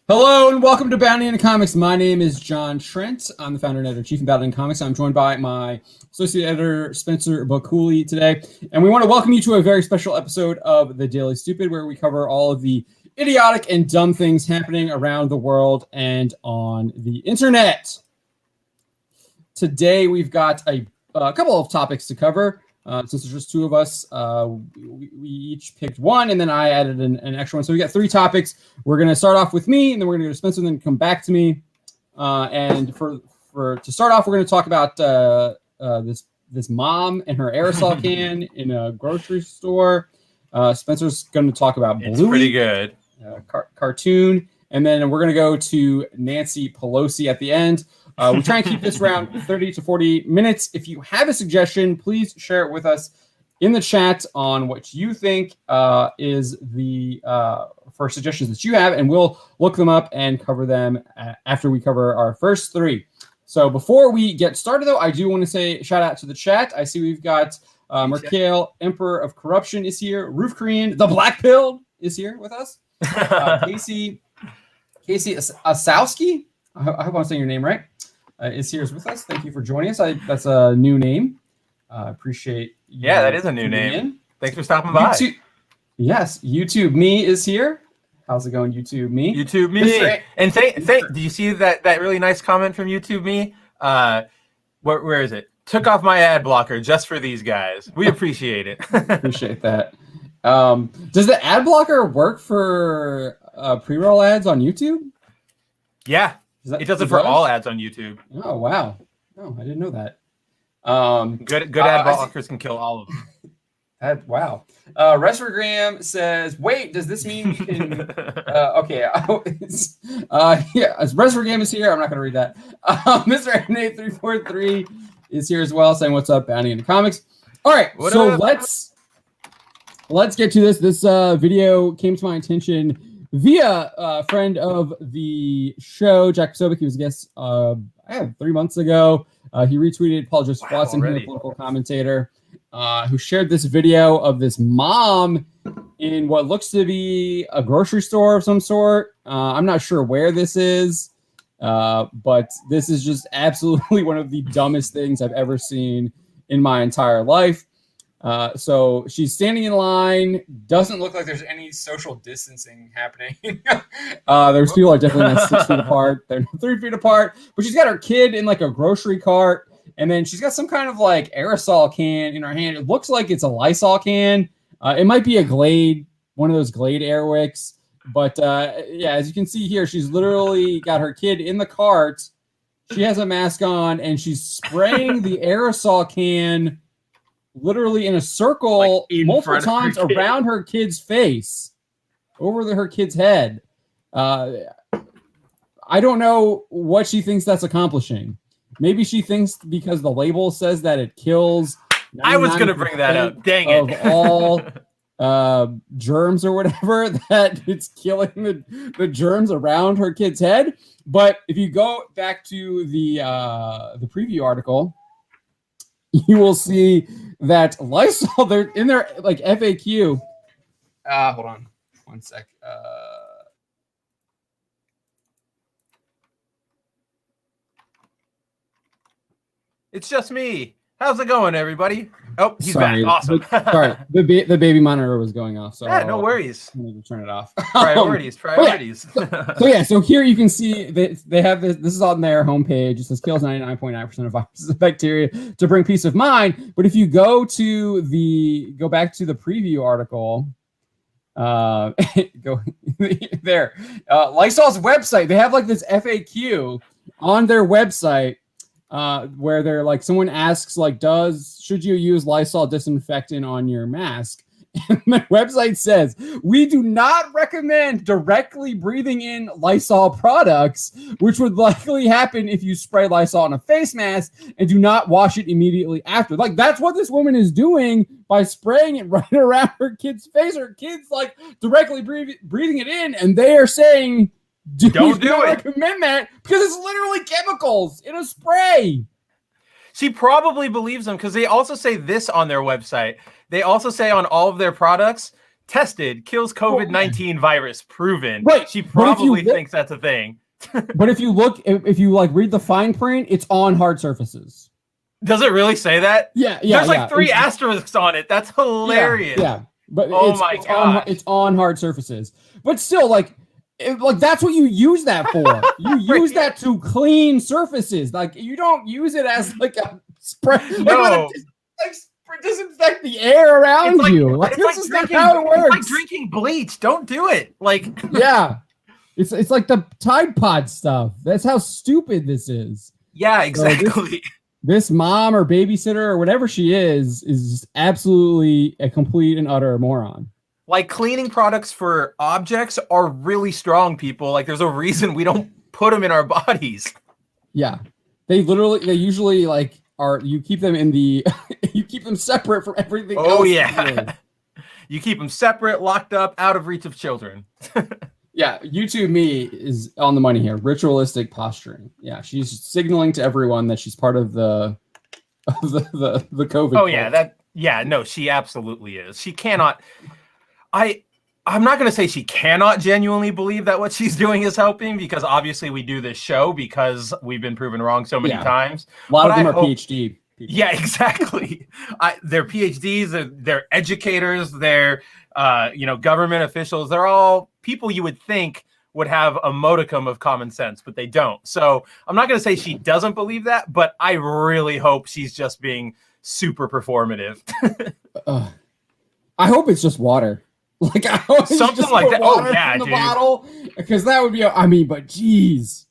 Hello and welcome to Bounty and Comics. My name is John Trent. I'm the founder and editor-chief of Bounty and Comics. I'm joined by my associate editor, Spencer Bakuli, today. And we want to welcome you to a very special episode of The Daily Stupid, where we cover all of the idiotic and dumb things happening around the world and on the internet. Today, we've got a couple of topics to cover. Since there's just two of us, we each picked one, and then I added an extra one. So we got three topics. We're going to start off with me, and then we're going to go to Spencer, and then come back to me. And for to start off, we're going to talk about this mom and her aerosol can in a grocery store. Spencer's going to talk about Bluey. It's pretty good. Cartoon, and then we're going to go to Nancy Pelosi at the end. We try and keep this around 30 to 40 minutes. If you have a suggestion, please share it with us in the chat on what you think is the for suggestions that you have, and we'll look them up and cover them after we cover our first three. So before we get started, though, I do want to say shout out to the chat. I see we've got Merkel, Emperor of Corruption, is here. Roof Korean, the Black Pill, is here with us. Casey Asowski, I hope I'm saying your name right. Is here with us. Thank you for joining us. That's a new name. Appreciate you. Yeah, that is a new name. Thanks for stopping by. Yes, YouTube Me is here. How's it going, YouTube Me? YouTube Me. And do you see that really nice comment from YouTube Me? Where is it? Took off my ad blocker just for these guys. We appreciate it. Appreciate that. Does the ad blocker work for pre-roll ads on YouTube? Yeah. It does it for all ads on YouTube. Oh, wow. Oh, I didn't know that. Good ad blockers can kill all of them. Wow. Restogram says, wait, does this mean you can... okay. Yeah, Restogram is here. I'm not going to read that. Mr. N8343 is here as well, saying, what's up, Bounty in the Comics. All right, let's get to this. This video came to my attention via a friend of the show, Jack Posobiec. He was a guest 3 months ago. He retweeted Paul Joseph Watson, a political commentator, who shared this video of this mom in what looks to be a grocery store of some sort. I'm not sure where this is, but this is just absolutely one of the dumbest things I've ever seen in my entire life. So she's standing in line. Doesn't look like there's any social distancing happening. There's people are definitely not 6 feet apart. They're 3 feet apart. But she's got her kid in like a grocery cart, and then she's got some kind of like aerosol can in her hand. It looks like it's a Lysol can. It might be a Glade, one of those Glade Airwicks. But yeah, as you can see here, she's literally got her kid in the cart. She has a mask on, and she's spraying the aerosol can literally in a circle multiple times around her kid's face, over her kid's head. I don't know what she thinks that's accomplishing. Maybe she thinks because the label says that it kills. I was going to bring that up. Dang it. Of all germs or whatever, that it's killing the germs around her kid's head. But if you go back to the preview article, you will see that Lysol, they're in their like FAQ. Hold on 1 sec. It's just me. How's it going, everybody? Oh, he's back. Awesome. Sorry, the baby monitor was going off. So yeah, no worries. I need to turn it off. Priorities. So here you can see they have this. This is on their homepage. It says kills 99.9% of viruses and bacteria to bring peace of mind. But if you go back to the preview article, go there. Lysol's website. They have like this FAQ on their website. Where they're like, someone asks like, should you use Lysol disinfectant on your mask? And the website says, we do not recommend directly breathing in Lysol products, which would likely happen if you spray Lysol on a face mask and do not wash it immediately after. Like, that's what this woman is doing by spraying it right around her kid's face. Her kid's like directly breathing it in, and they are saying, don't recommend that because it's literally chemicals in a spray. She probably believes them because they also say this on their website. They also say on all of their products tested, kills COVID-19 virus, proven. Right. She probably thinks that's a thing. But if you look, if you like read the fine print, it's on hard surfaces. Does it really say that? Yeah. There's like 3 asterisks on it. That's hilarious. Yeah. But it's on hard surfaces. But still, like that's what you use that for. You use that to clean surfaces. Like you don't use it as like a spray. No. Like disinfect the air around you. Like this is not how it works. It's like drinking bleach. Don't do it. Like yeah. It's like the Tide Pod stuff. That's how stupid this is. Yeah, exactly. So this mom or babysitter or whatever she is just absolutely a complete and utter moron. Like cleaning products for objects are really strong, people. Like there's a reason we don't put them in our bodies. Yeah. They usually like you keep them in the you keep them separate from everything else. Oh yeah. You keep them separate, locked up, out of reach of children. Yeah, YouTube me is on the money here. Ritualistic posturing. Yeah, she's signaling to everyone that she's part of the COVID. Oh yeah, no, she absolutely is. She cannot. I'm not going to say she cannot genuinely believe that what she's doing is helping, because obviously we do this show because we've been proven wrong so many times. A lot of them are PhD people. Yeah, exactly. They're PhDs, they're educators, they're government officials. They're all people you would think would have a modicum of common sense, but they don't. So I'm not going to say she doesn't believe that, but I really hope she's just being super performative. I hope it's just water. Like I hope something like that. Oh yeah, in the bottle, because that would be. I mean, but geez.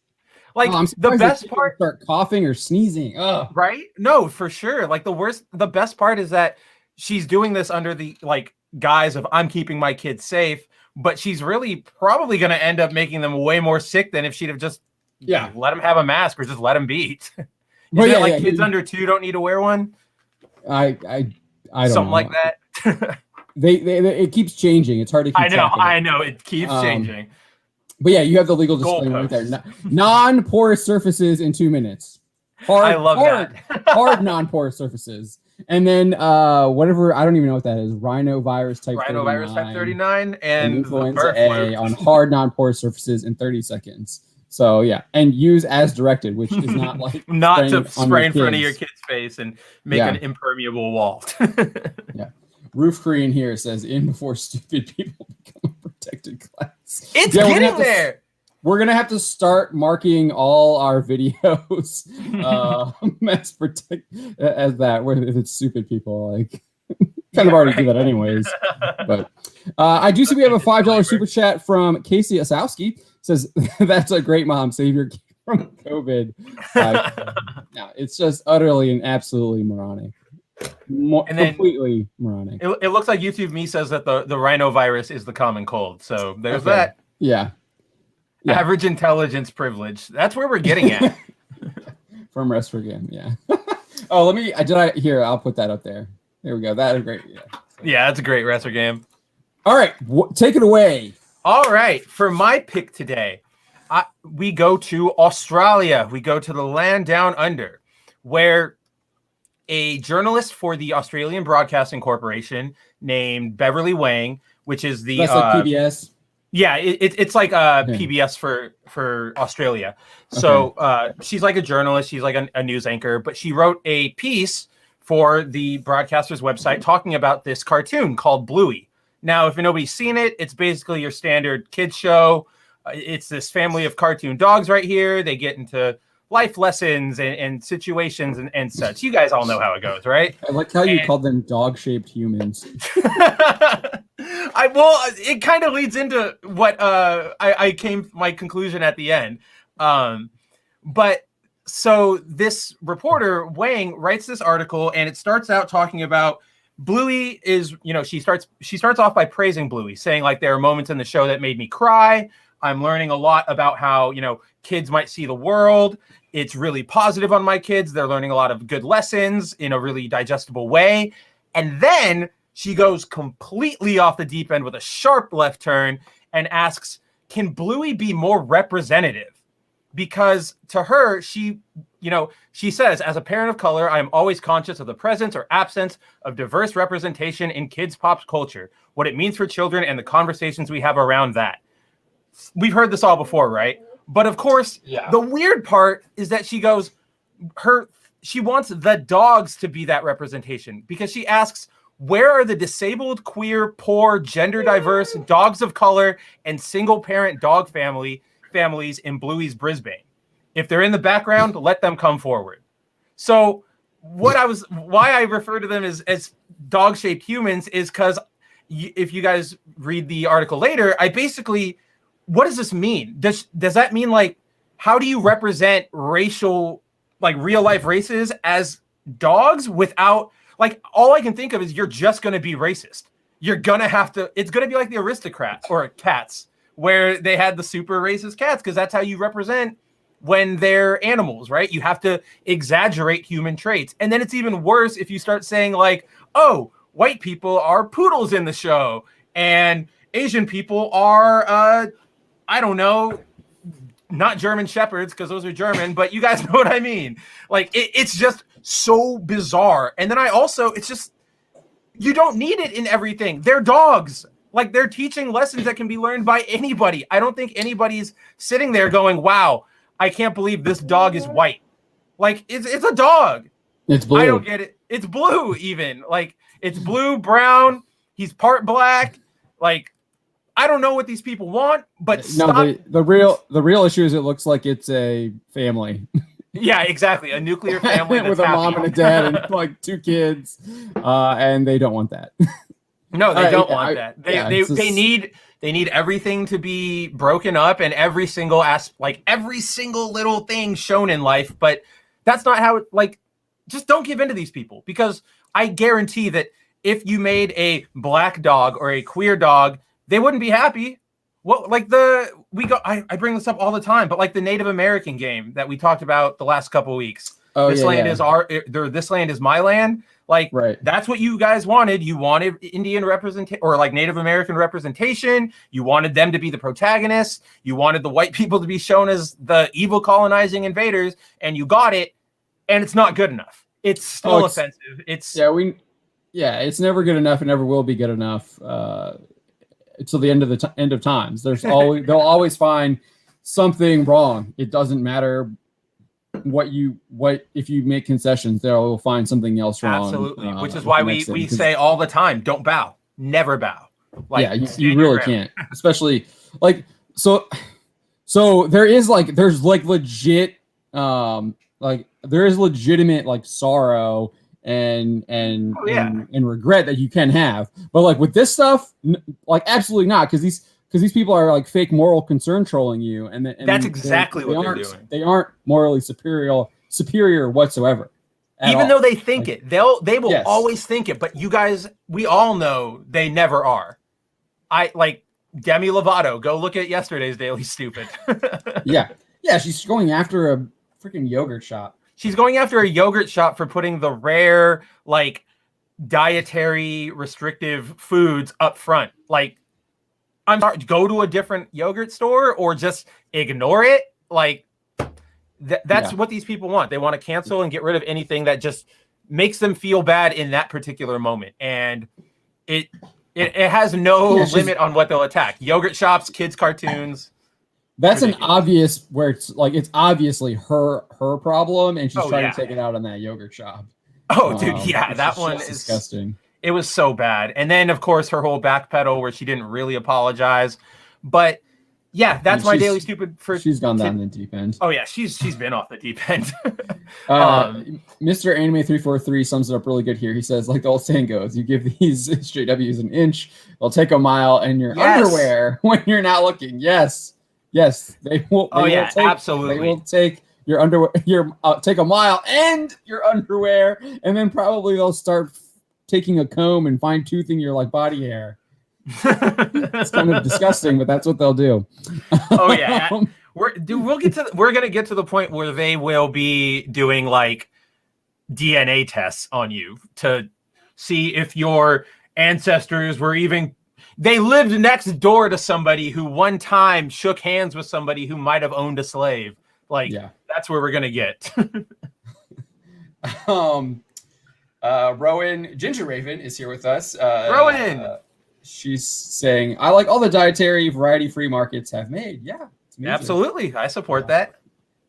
Like the best part, start coughing or sneezing. Ugh. Right? No, for sure. Like the best part is that she's doing this under the guise of I'm keeping my kids safe, but she's really probably going to end up making them way more sick than if she'd have just let them have a mask or just let them be. Kids under 2 don't need to wear one? I don't something know. like that. They it keeps changing. It's hard to keep I know it keeps changing. But yeah, you have the legal disclaimer right there. Non-porous surfaces in 2 minutes. I love that. Hard non-porous surfaces. And then whatever, I don't even know what that is. Rhinovirus type 39 and influenza A on hard non-porous surfaces in 30 seconds. So yeah, and use as directed, which is not like not to spray in front of your kid's face and make an impermeable wall. Yeah. Roof Korean here says, in before stupid people become a protected class. It's getting there. We're going to have to start marking all our videos as protect as that, where if it's stupid people, like kind of already do that anyways. But I do see we have a $5 super chat from Casey Osowski. Says, that's a great mom. Save your kid from COVID. No, it's just utterly and absolutely moronic. Completely moronic. It looks like YouTube me says that the rhinovirus is the common cold. So there's that. Yeah. Average intelligence privilege. That's where we're getting at. From Rest for Game, yeah. Oh, I'll put that up there. There we go. That is great. Yeah, that's a great Rest for Game. All right, take it away. All right, for my pick today, we go to Australia. We go to the land down under, where a journalist for the Australian Broadcasting Corporation named Beverly Wang, which is the that's like PBS. Yeah, it's like PBS for Australia. So she's like a journalist. She's like a news anchor, but she wrote a piece for the broadcaster's website talking about this cartoon called Bluey. Now, if nobody's seen it, it's basically your standard kids show. It's this family of cartoon dogs right here. They get into life lessons and situations and such. You guys all know how it goes, right? I like how you called them dog-shaped humans. It kind of leads into what my conclusion at the end. But so this reporter Wang writes this article, and it starts out talking about Bluey is, she starts off by praising Bluey, saying like there are moments in the show that made me cry. I'm learning a lot about how, kids might see the world. It's really positive on my kids. They're learning a lot of good lessons in a really digestible way. And then she goes completely off the deep end with a sharp left turn and asks, can Bluey be more representative? because to her, she says, as a parent of color, I am always conscious of the presence or absence of diverse representation in kids' pop culture, what it means for children, and the conversations we have around that. We've heard this all before, right? But of course, the weird part is that she goes, she wants the dogs to be that representation, because she asks, where are the disabled, queer, poor, gender diverse, dogs of color, and single parent dog families in Bluey's Brisbane? If they're in the background, let them come forward. So why I refer to them as dog-shaped humans is because if you guys read the article later, what does this mean? Does that mean, like, how do you represent racial, like real life races as dogs without, like, all I can think of is you're just going to be racist. You're going to have to, it's going to be like the Aristocrats or Cats, where they had the super racist cats, because that's how you represent when they're animals, right? You have to exaggerate human traits. And then it's even worse if you start saying, like, oh, white people are poodles in the show, and Asian people are, I don't know, not German shepherds, because those are German, but you guys know what I mean. Like, it's just so bizarre. And then it's just, you don't need it in everything. They're dogs. Like, they're teaching lessons that can be learned by anybody. I don't think anybody's sitting there going, wow, I can't believe this dog is white. Like, it's a dog. It's blue. I don't get it. It's blue even. Like, it's blue, brown. He's part black. Like, I don't know what these people want, but no, the real issue is it looks like it's a family. Yeah, exactly. A nuclear family with a mom and a dad and like 2 kids, and they don't want that. No, they don't want that. They need everything to be broken up and every single little thing shown in life. But that's not how it, like, just don't give in to these people, because I guarantee that if you made a black dog or a queer dog, they wouldn't be happy. What, like I bring this up all the time, but like the Native American game that we talked about the last couple of weeks. This land is my land. Like, right. That's what you guys wanted. You wanted Indian representation, or like Native American representation. You wanted them to be the protagonists. You wanted the white people to be shown as the evil colonizing invaders, and you got it. And it's not good enough. It's still offensive. It's never good enough. It never will be good enough. Until the end of times. They'll always find something wrong. It doesn't matter if you make concessions, they'll find something else wrong. Absolutely. Which is why we say all the time, don't bow. Never bow. Like, yeah, you really can't. Especially like so there's legit there is legitimate like sorrow and regret that you can have, but like with this stuff, like absolutely not, because these people are like fake moral concern trolling you, and that's exactly what they're doing. They aren't morally superior whatsoever. Even though they think it, they will always think it. But you guys, we all know they never are. I like Demi Lovato. Go look at yesterday's Daily Stupid. yeah, she's going after a freaking yogurt shop. She's going after a yogurt shop for putting the rare, like, dietary restrictive foods up front. Like, I'm sorry, go to a different yogurt store or just ignore it. Like, that's what these people want. They want to cancel and get rid of anything that just makes them feel bad in that particular moment. And it has no limit on what they'll attack. Yogurt shops, kids' cartoons. That's ridiculous. An obvious where it's obviously her problem, and she's trying to take it out on that yogurt shop. Oh, dude, that one is disgusting. It was so bad. And then, of course, her whole backpedal where she didn't really apologize. But yeah, that's my Daily Stupid. She's gone down the deep end. Oh yeah, she's been off the deep end. Mr. Anime 343 sums it up really good here. He says, like the old saying goes, you give these straight W's an inch, they'll take a mile in your underwear when you're not looking. Yes, they will. Absolutely. They will take your underwear. Take a mile and your underwear, and then probably they'll start taking a comb and fine toothing your like body hair. It's kind of disgusting, but that's what they'll do. Oh yeah, we're gonna get to the point where they will be doing like DNA tests on you to see if your ancestors were even. They lived next door to somebody who one time shook hands with somebody who might have owned a slave. Like, that's where we're gonna get. Rowan Ginger Raven is here with us. Rowan, she's saying, "I like all the dietary variety free markets have made." Yeah, it's amazing. Absolutely, I support that.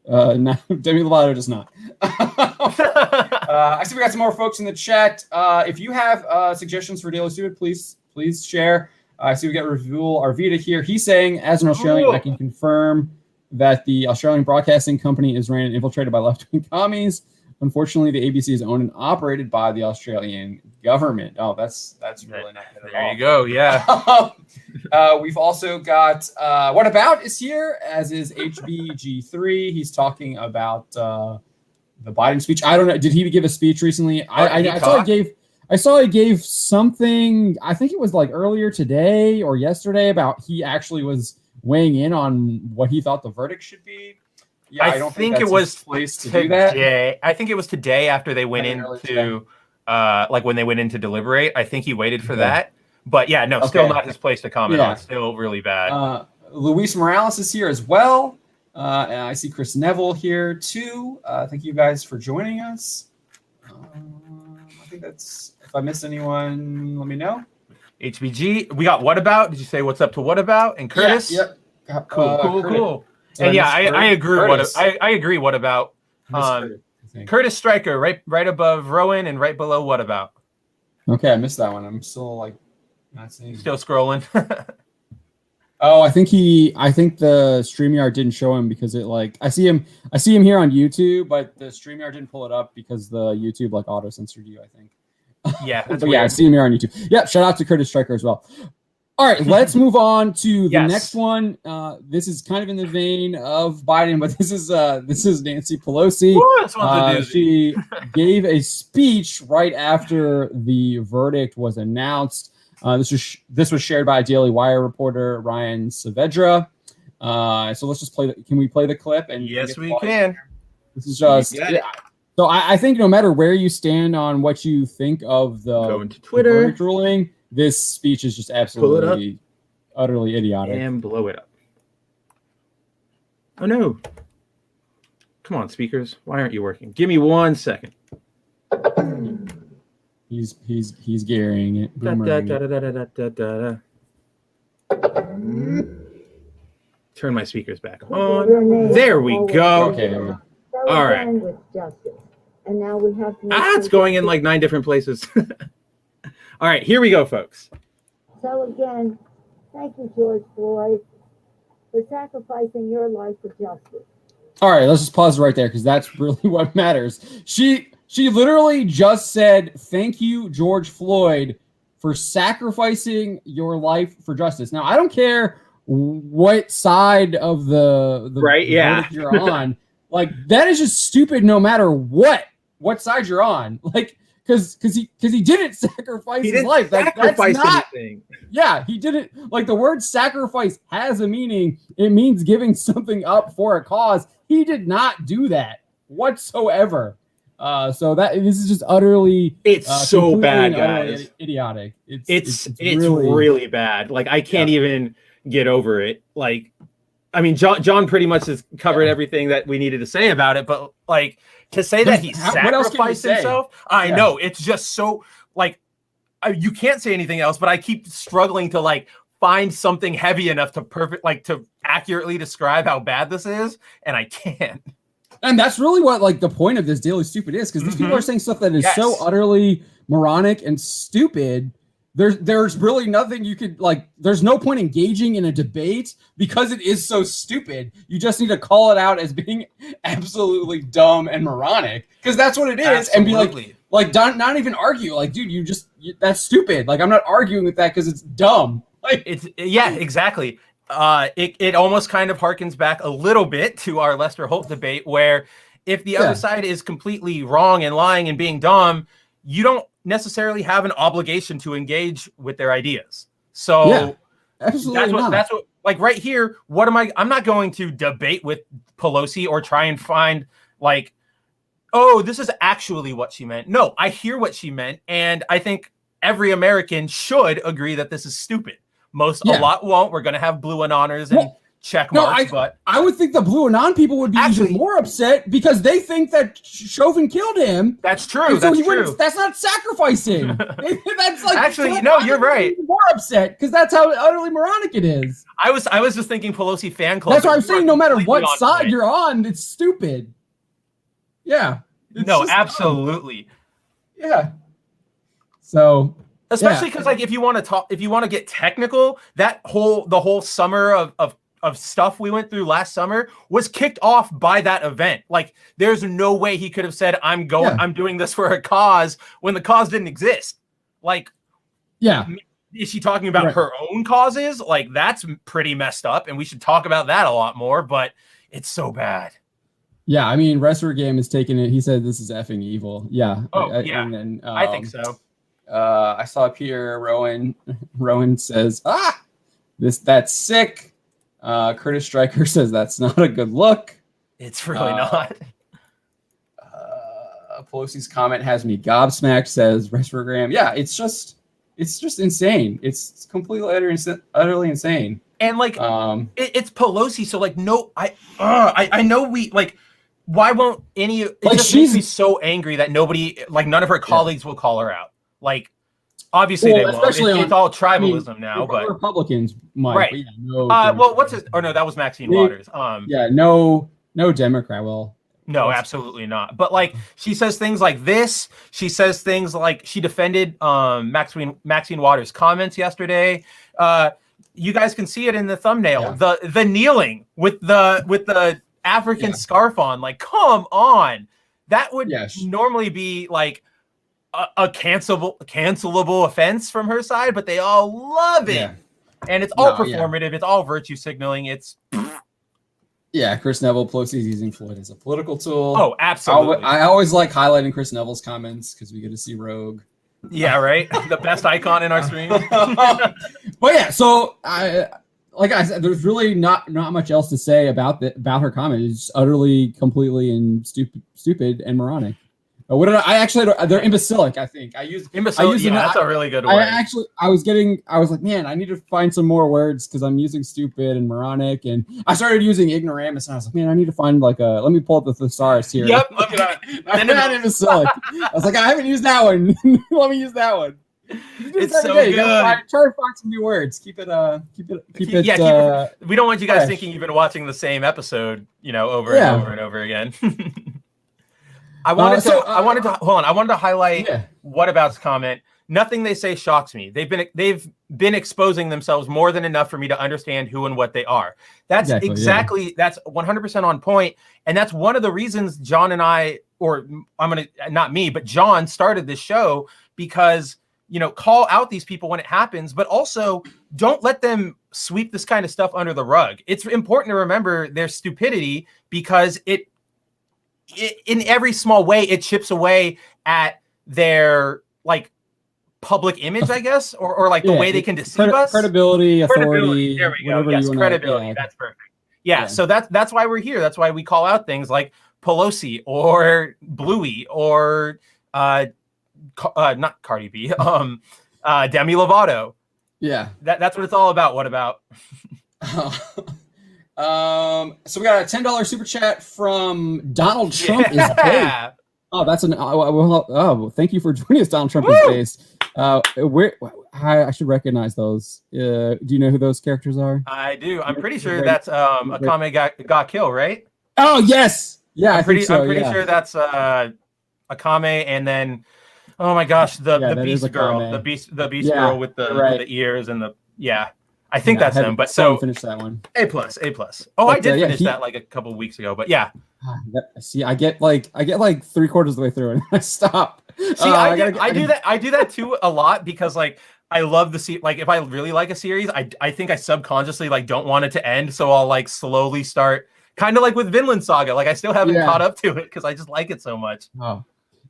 No, Demi Lovato does not. I see we got some more folks in the chat. If you have suggestions for Daily Stupid, please share. I see we got Reveal Arvita here. He's saying, as an Australian, I can confirm that the Australian Broadcasting Company is ran and infiltrated by left-wing commies. Unfortunately, the ABC is owned and operated by the Australian government. Oh, that's really not good at all. There you go. Yeah. We've also got What About is here, as is HBG3. He's talking about the Biden speech. I don't know. Did he give a speech recently? I saw he gave something. I think it was like earlier today or yesterday about he actually was weighing in on what he thought the verdict should be. Yeah, I don't think it was place to do that. I think it was today after they went into like when they went in to deliberate. I think he waited for that. But yeah, no, still not his place to comment on. Still really bad. Luis Morales is here as well. And I see Chris Neville here too. Thank you guys for joining us. I think that's, if I missed anyone, let me know. HBG, we got What About? Did you say what's up to What About? And Curtis? Yep. Cool. And yeah, I agree. I agree. What About? Curtis Stryker, right above Rowan and right below What About? Okay, I missed that one. I'm still like not seeing. Still scrolling. Oh, I think the StreamYard didn't show him because it like I see him here on YouTube, but the StreamYard didn't pull it up because the YouTube like auto censored you, I think. Yeah, but yeah, I see him here on YouTube. Yeah, shout out to Curtis Stryker as well. All right, let's move on to the next one. This is kind of in the vein of Biden, but this is Nancy Pelosi. She gave a speech right after the verdict was announced. This was shared by Daily Wire reporter Ryan Saavedra. So let's just play. Can we play the clip? And yes, we can. This is just. So I think no matter where you stand on what you think of the verdict ruling, this speech is just absolutely, utterly idiotic. And blow it up. Oh no! Come on, speakers. Why aren't you working? Give me 1 second. He's gearing it. Turn my speakers back on. There we go. Okay. All right. And now we have to it's going in like 9 different places. All right, here we go, folks. So again, thank you, George Floyd, for sacrificing your life for justice. All right, let's just pause right there because that's really what matters. She literally just said, "Thank you, George Floyd, for sacrificing your life for justice." Now, I don't care what side of the verdict you're on. Like, that is just stupid no matter what side you're on. Like, because he didn't sacrifice his life. That's not anything. Yeah, he didn't. Like, the word sacrifice has a meaning. It means giving something up for a cause. He did not do that whatsoever. So this is just utterly. It's so bad, guys. Idiotic. It's really bad. Like, I can't even get over it. Like, I mean, John pretty much has covered everything that we needed to say about it, but like to say that he sacrificed himself, I know it's just so like you can't say anything else. But I keep struggling to like find something heavy enough to accurately describe how bad this is, and I can't. And that's really what like the point of this Daily Stupid is, because these people are saying stuff that is so utterly moronic and stupid. There's really nothing you could like. There's no point engaging in a debate because it is so stupid. You just need to call it out as being absolutely dumb and moronic, because that's what it is. Absolutely. And be like not even argue. Like, dude, that's stupid. Like, I'm not arguing with that because it's dumb. Like, exactly. It almost kind of harkens back a little bit to our Lester Holt debate, where if the other side is completely wrong and lying and being dumb, you don't necessarily have an obligation to engage with their ideas. So absolutely that's what like right here, I'm not going to debate with Pelosi or try and find like, oh, this is actually what she meant. No, I hear what she meant, and I think every American should agree that this is stupid. A lot won't. We're going to have blue anoners and check No, marks, but I would think the Blue Anon people would be Actually- even more upset because they think that Chauvin killed him. that's true. And so That's he true. wouldn't. That's not sacrificing. That's like Actually, so no, I you're would be right. even more upset because that's how utterly moronic it is. I was just thinking Pelosi fan club. That's why I'm but you are saying no matter completely what on side point. you're on, it's stupid. Yeah. It's No, just dumb. absolutely. Yeah. So Especially because, like, if you want to get technical, the whole summer of stuff we went through last summer was kicked off by that event. Like, there's no way he could have said, I'm doing this for a cause when the cause didn't exist. Like, yeah. is she talking about Right. her own causes? Like, that's pretty messed up, and we should talk about that a lot more, but it's so bad. Yeah, I mean, Wrestler Game is taking it. He said this is effing evil. Yeah. Oh, yeah. And then, I think so. I saw Peter Rowan. Rowan says, that's sick. Curtis Stryker says that's not a good look. It's really not. Pelosi's comment has me gobsmacked, says Wrestlergram. Yeah, it's just insane. It's completely utterly insane. And like, it's Pelosi, so like, no, I know we like. Why won't any? It Like, just makes me so angry that none of her colleagues will call her out. Like, obviously they won't. It's all tribalism now, but Republicans might. Right. But yeah, no. Well, what's his? Oh no, that was Maxine Waters. Yeah, no Democrat will. No, absolutely not. But like, she says things like this. She says things like she defended Maxine Waters' comments yesterday. You guys can see it in the thumbnail. Yeah. The kneeling with the African scarf on. Like, come on. That would normally be like a cancelable offense from her side, but they all love it. Yeah. And it's all performative. Yeah. It's all virtue signaling. It's yeah, Chris Neville, Pelosi's using Floyd as a political tool. Oh, absolutely. I always like highlighting Chris Neville's comments because we get to see Rogue. Yeah, right. The best icon in our stream. But yeah, so like I said, there's really not much else to say about her comment. It's utterly, completely, and stupid and moronic. What did they're imbecilic, I think. I use imbecilic. Yeah, that's a really good word. I was like, man, I need to find some more words because I'm using stupid and moronic, and I started using ignoramus, and I was like, man, I need to find let me pull up the thesaurus here. Yep, look at that. I'm not imbecilic. I was like, I haven't used that one. Let me use that one. It's so good. Try to find some new words. Keep it. We don't want you guys thinking you've been watching the same episode, over and over and over again. I wanted to highlight what about's comment. Nothing they say shocks me. They've been exposing themselves more than enough for me to understand who and what they are. That's that's 100% on point. And that's one of the reasons John and I, or not me, but John started this show because, call out these people when it happens, but also don't let them sweep this kind of stuff under the rug. It's important to remember their stupidity because it in every small way, it chips away at their public image, I guess, or the way they can deceive us. Credibility, authority. There we go. Yes, credibility. That's perfect. Yeah. So that's why we're here. That's why we call out things like Pelosi or Bluey or not Cardi B, Demi Lovato. Yeah. That's what it's all about. What about? So we got a $10 super chat from Donald Trump is big. Oh, that's thank you for joining us, Donald Trump is based. I should recognize those. Do you know who those characters are? I do. I'm pretty sure that's Akame got killed, right? Oh yes, yeah. I'm pretty sure that's Akame, and then oh my gosh, the Beast girl, the Beast girl with the ears and the I think that's him. But so finish that one. A+. Oh, I did finish that a couple of weeks ago. But yeah. See, I get like 3/4 of the way through and I stop. See, I do that. I do that too a lot because I love the if I really like a series, I think I subconsciously don't want it to end, so I'll slowly start kind of like with Vinland Saga. I still haven't caught up to it because I just like it so much. Oh.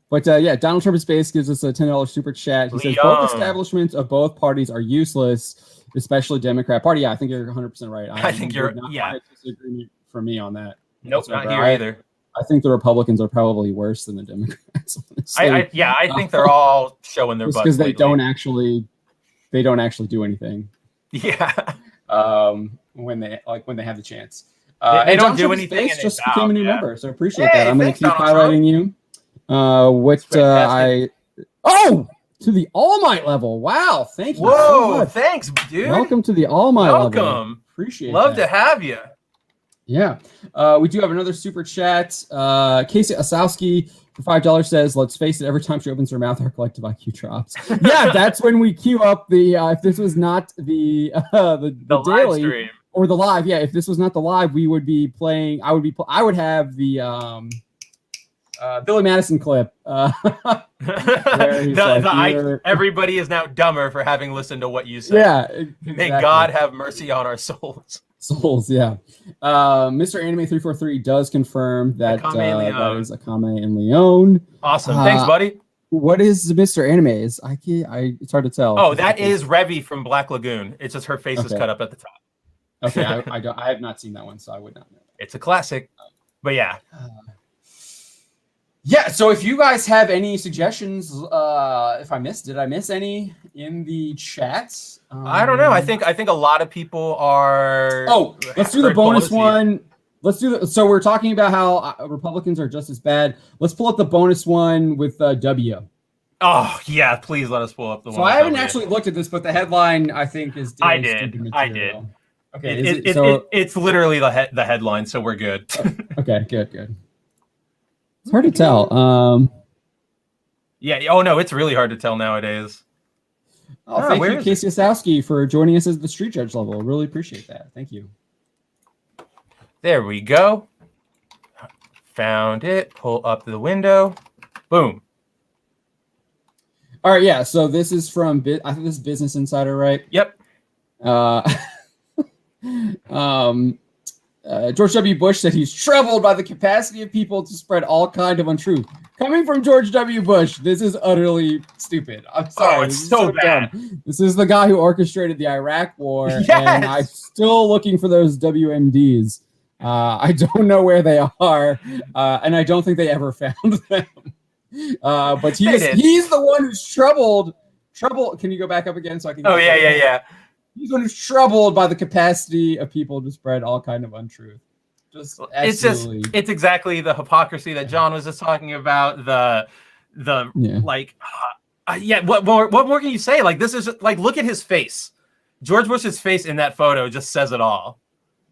But Donald Trump is based gives us a $10 super chat. He says both establishments of both parties are useless, especially Democrat Party. Yeah, I think you're 100% right. I think you're disagreement for me on that. Nope, not here either. I think the Republicans are probably worse than the Democrats. I think they're all showing their butts because they don't actually do anything. Yeah. when they have the chance. They And don't John do Tripp's anything. Face And just it's became out, a new yeah. member, so appreciate Hey, that. I'm going to thanks, keep Donald highlighting you. To the All Might level. Wow, thank you so Whoa, much. thanks, dude. Welcome to the All Might level. Welcome. Appreciate Love that. to have you. Yeah. We do have another super chat. Casey Osowski for $5 says, let's face it, every time she opens her mouth, our collective IQ drops. Yeah, that's when we queue up the, if this was not the live daily stream. or the live. Yeah, if this was not the live, we would be playing, I would have the Billy Madison clip. Everybody is now dumber for having listened to what you said. Yeah. Exactly. May God have mercy on our souls. Yeah. Mr. Anime 343 does confirm that that is Akame and Leon. Awesome. Thanks, buddy. What is Mr. Anime's? It's hard to tell. Oh, that is Revy from Black Lagoon. It's just her face is cut up at the top. Okay, I have not seen that one, so I would not know. It's a classic. But yeah. Yeah, so if you guys have any suggestions, did I miss any in the chat? I don't know. I think a lot of people are. Oh, let's do the bonus one. So we're talking about how Republicans are just as bad. Let's pull up the bonus one with W. Oh yeah, please let us pull up the one. So I haven't actually looked at this, but the headline I think is. I did. Okay, it's literally the headline, so we're good. Okay, good. It's hard to tell. Yeah. Oh no, it's really hard to tell nowadays. Thank you, Casey Osowski, for joining us as the Street Judge level. Really appreciate that. Thank you. There we go. Found it. Pull up the window. Boom. All right. Yeah. So this is from I think this is Business Insider, right? Yep. George W. Bush said he's troubled by the capacity of people to spread all kind of untruth. Coming from George W. Bush, this is utterly stupid. I'm sorry. Oh, it's so bad. Dumb. This is the guy who orchestrated the Iraq War, yes! And I'm still looking for those WMDs. I don't know where they are, and I don't think they ever found them. But he's the one who's troubled. Can you go back up again so I can? Oh yeah. He's the one who's troubled by the capacity of people to spread all kind of untruth. It's exactly the hypocrisy that John was just talking about. What more can you say? Like, this is like, look at his face. George Bush's face in that photo just says it all.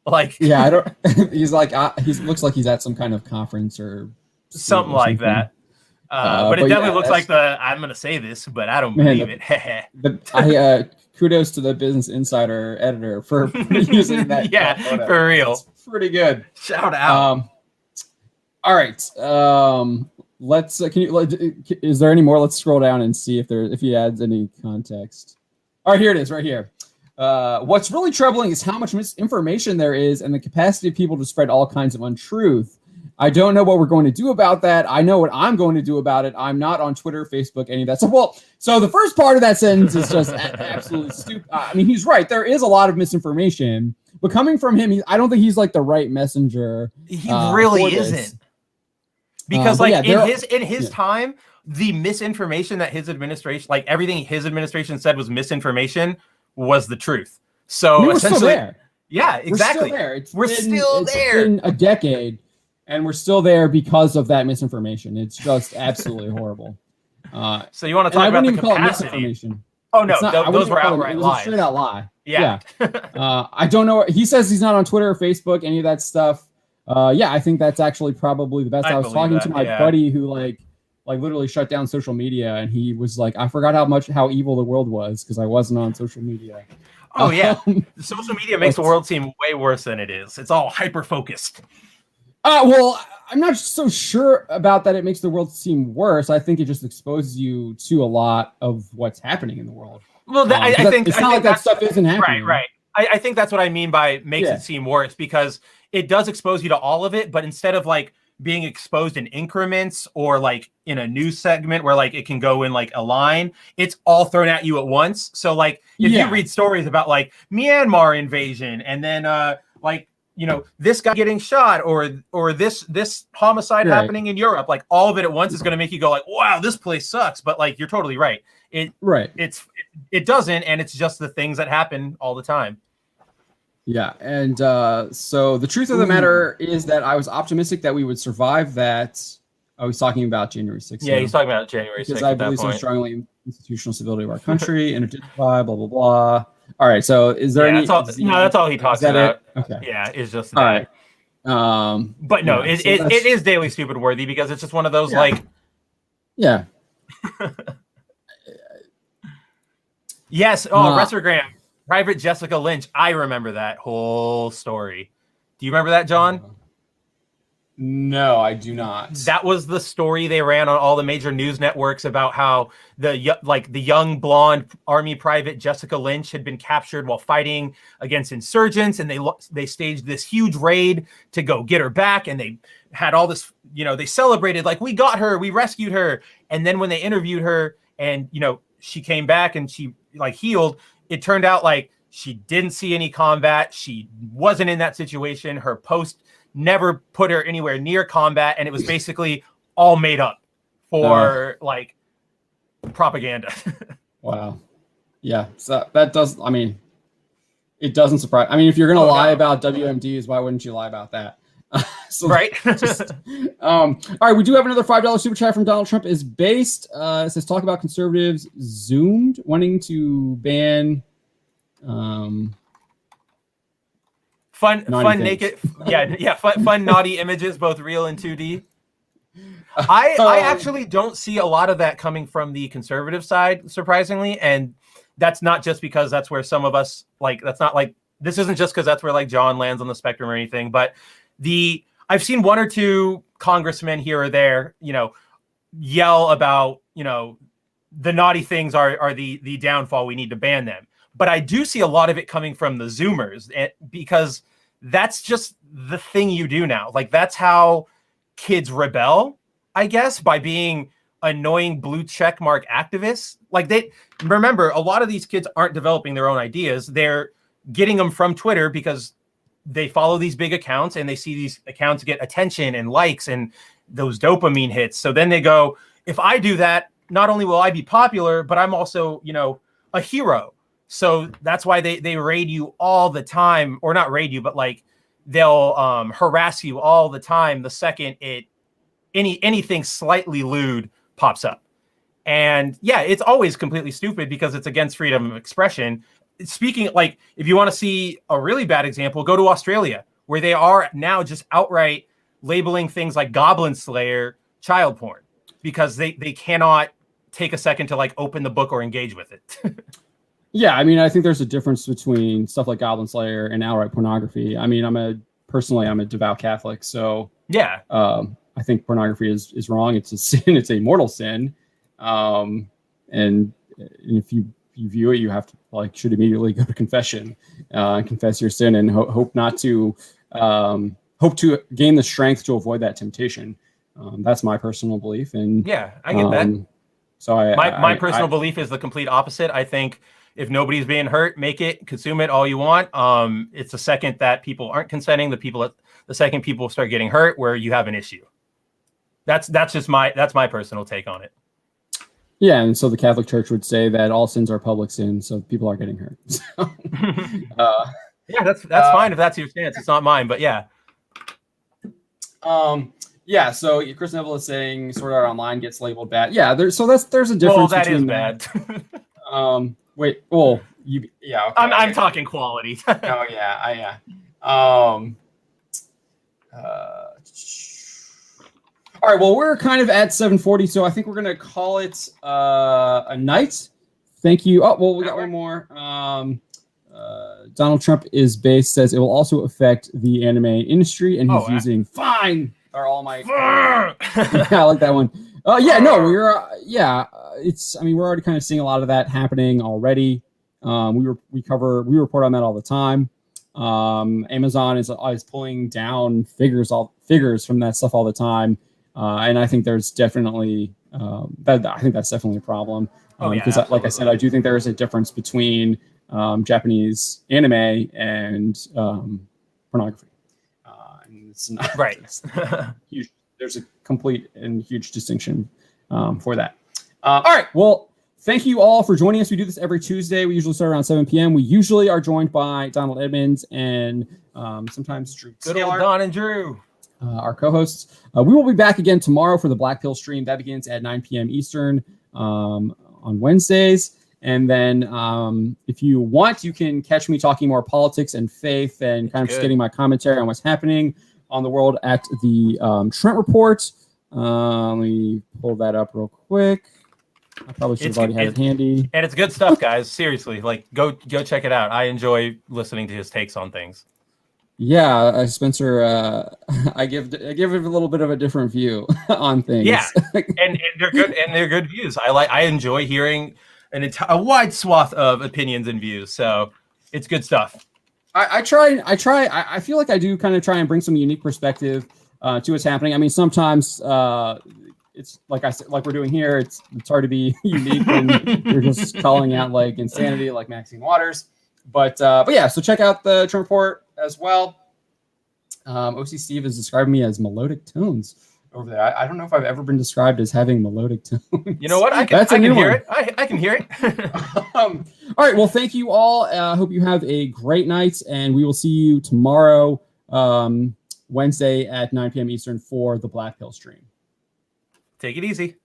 Like, yeah, I don't. He's like he looks like he's at some kind of conference or something like that. But it definitely looks like I'm going to say this, but I don't believe it. Kudos to the Business Insider editor for using that. Yeah, photo. For real. It's pretty good. Shout out. All right. Let's. Is there any more? Let's scroll down and see if he adds any context. All right, here it is, right here. What's really troubling is how much misinformation there is and the capacity of people to spread all kinds of untruth. I don't know what we're going to do about that. I know what I'm going to do about it. I'm not on Twitter, Facebook, any of that stuff. Well, so the first part of that sentence is just absolutely stupid. I mean, he's right. There is a lot of misinformation, but coming from him, I don't think he's like the right messenger. He really isn't. Because in his time, the misinformation that his administration, like everything his administration said was misinformation, was the truth. So we're still there. Yeah, exactly. We're still there. It's been a decade. And we're still there because of that misinformation. It's just absolutely horrible. So you want to talk about the capacity? Oh no, those were outright lies. Straight out lie. Yeah. I don't know. He says he's not on Twitter or Facebook, any of that stuff. I think that's actually probably the best. I was talking to my buddy who like literally shut down social media, and he was like, I forgot how evil the world was because I wasn't on social media. Oh yeah, social media makes the world seem way worse than it is. It's all hyper focused. Well, I'm not so sure about that. It makes the world seem worse. I think it just exposes you to a lot of what's happening in the world. Well, I think it's not like that stuff isn't happening. Right. I think that's what I mean by makes it seem worse, because it does expose you to all of it, but instead of like being exposed in increments or like in a news segment where like it can go in like a line, it's all thrown at you at once. So like if you read stories about like Myanmar invasion and then this guy getting shot or this homicide happening in Europe, like all of it at once is going to make you go like, wow, this place sucks. But like, you're totally right. It doesn't. And it's just the things that happen all the time. Yeah, and so the truth of the matter is that I was optimistic that we would survive that. I was talking about January 6th. Yeah, he's talking about January 6th because I at that believe so point. strongly in institutional stability of our country and blah blah blah. All right, so is there Yeah, any? that's all he talks that about. It? Okay. Yeah, it's just All that. right. But no, yeah, it is daily stupid worthy because it's just one of those like. Yeah. Yes. Oh, Restogram. Private Jessica Lynch. I remember that whole story. Do you remember that, John? No, I do not. That was the story they ran on all the major news networks about how the young blonde army private Jessica Lynch had been captured while fighting against insurgents, and they staged this huge raid to go get her back, and they had all this, they celebrated like, we got her, we rescued her, and then when they interviewed her and she came back and she like healed, it turned out like she didn't see any combat, she wasn't in that situation, her post never put her anywhere near combat, and it was basically all made up for like propaganda. Wow. Yeah. So that does, I mean, it doesn't surprise. I mean, if you're going to lie about WMDs, why wouldn't you lie about that? So right. All right. We do have another $5 super chat from Donald Trump is based. It says, talk about conservatives zoomed wanting to ban, fun naked, fun naughty images, both real and 2D. I actually don't see a lot of that coming from the conservative side, surprisingly, and that's not just because that's where some of us this isn't just because that's where like John lands on the spectrum or anything, but I've seen one or two congressmen here or there, yell about, the naughty things are the downfall. We need to ban them. But I do see a lot of it coming from the Zoomers because that's just the thing you do now. Like that's how kids rebel, I guess, by being annoying blue check mark activists. Like remember, a lot of these kids aren't developing their own ideas. They're getting them from Twitter because they follow these big accounts and they see these accounts get attention and likes and those dopamine hits. So then they go, if I do that, not only will I be popular, but I'm also, a hero. So that's why they raid you all the time, or not raid you, but like they'll harass you all the time the second anything slightly lewd pops up. And yeah, it's always completely stupid because it's against freedom of expression. Speaking, like, if you want to see a really bad example, go to Australia, where they are now just outright labeling things like Goblin Slayer child porn because they cannot take a second to like open the book or engage with it. Yeah, I mean, I think there's a difference between stuff like Goblin Slayer and outright pornography. I mean, I'm a devout Catholic, so yeah, I think pornography is wrong. It's a sin. It's a mortal sin, and if you view it, you have to should immediately go to confession, and confess your sin, and hope to gain the strength to avoid that temptation. That's my personal belief, and yeah, I get that. So my personal belief is the complete opposite. I think if nobody's being hurt, make it, consume it all you want. It's the second that people aren't consenting, the second people start getting hurt, where you have an issue. That's my personal take on it. Yeah, and so the Catholic Church would say that all sins are public sins, so people are getting hurt. So, yeah, that's fine if that's your stance. It's not mine, but yeah. Yeah, so Chris Neville is saying Sword Art Online gets labeled bad. Yeah, there's a difference. Well, that is bad. Wait, well, yeah. Okay, I'm talking quality. Oh yeah, all right, well, we're kind of at 7:40, so I think we're gonna call it a night. Thank you. Oh, well, we got one more. Donald Trump says it will also affect the anime industry, and he's using "fine" are all my. Yeah, I like that one. Yeah, no, it's. I mean, we're already kind of seeing a lot of that happening already. We report on that all the time. Amazon is pulling down figures from that stuff all the time. And I think there's definitely I think that's definitely a problem. Because, like I said, I do think there is a difference between Japanese anime and pornography. And it's not right. Huge. There's a complete and huge distinction for that. All right. Well, thank you all for joining us. We do this every Tuesday. We usually start around 7 p.m. We usually are joined by Donald Edmonds and sometimes Drew Good Taylor, old Don and Drew. Our co-hosts. We will be back again tomorrow for the Black Pill stream. That begins at 9 p.m. Eastern on Wednesdays. And then if you want, you can catch me talking more politics and faith and kind of just getting my commentary on what's happening on the world at the Trent Report. Let me pull that up real quick. I probably should have already had it handy. And it's good stuff, guys. Seriously, like go check it out. I enjoy listening to his takes on things. Yeah, Spencer, I give it a little bit of a different view on things. Yeah, and they're good views. I enjoy hearing a wide swath of opinions and views. So it's good stuff. I feel like I do kind of try and bring some unique perspective to what's happening. I mean, sometimes it's like I said, like we're doing here. It's hard to be unique when you're just calling out like insanity, like Maxine Waters. But yeah, so check out the Trump Report as well. OC Steve is describing me as melodic tones over there. I don't know if I've ever been described as having melodic tones. You know what? I can hear it. I can hear it. All right. Well, thank you all. I hope you have a great night, and we will see you tomorrow, Wednesday at 9 p.m. Eastern for the Black Pill stream. Take it easy.